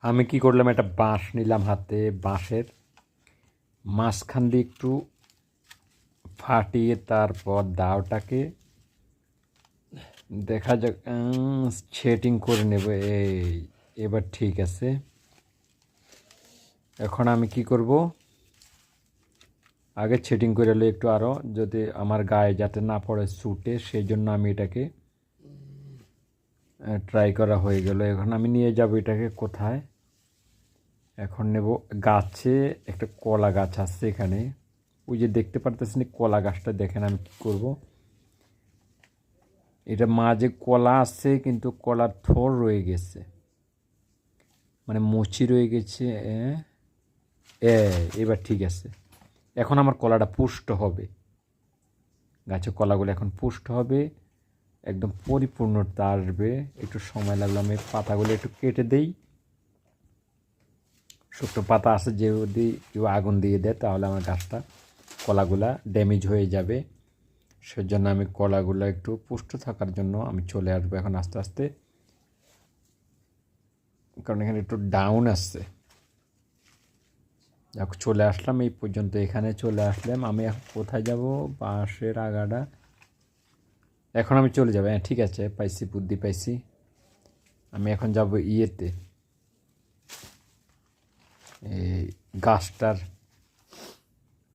আমি কি করলাম, একটা বাঁশ নিলাম হাতে, বাঁশের মাঝখান দিয়ে একটু ফাটিয়ে তারপর দাওটাকে দেখা যাক সেটিং করে নেব। এবার ঠিক আছে। এখন আমি কি করব, আগে সেটিং করে এলো একটু আরও, যদি আমার গায়ে যাতে না পড়ে স্যুটে, সেই জন্য আমি এটাকে ট্রাই করা হয়ে গেল। এখন আমি নিয়ে যাব এটাকে কোথায়, এখন নেব গাছে, একটা কলা গাছ আছে এখানে, ওই যে দেখতে পারতেছেন কলা গাছটা, দেখেন আমি কী করব। এটা মাঝে কলা আছে কিন্তু কলার থোর রয়ে গেছে, মানে মুচি রয়ে গেছে। এবার ঠিক আছে। এখন আমার কলাটা পুষ্ট হবে, গাছের কলাগুলো এখন পুষ্ট হবে, একদম পরিপূর্ণতা আসবে। একটু সময় লাগলো, আমি পাতাগুলো একটু কেটে দেই। শুকনো পাতা আছে, যদি কেউ আগুন দিয়ে দেয় তাহলে আমার গাছটা কলাগুলা ড্যামেজ হয়ে যাবে। সেজন্য আমি কলাগুলো একটু পুষ্ট থাকার জন্য আমি চলে আসবো এখন আস্তে আস্তে, কারণ এখানে একটু ডাউন আসছে। চলে আসলাম এই পর্যন্ত, এখানে চলে আসলাম। আমি এখন কোথায় যাব, বাঁশের আগাটা এখন আমি চলে যাবো। হ্যাঁ ঠিক আছে, পাইছি, বুদ্ধি পাইছি। আমি এখন যাব ইয়েতে, এই গাছটার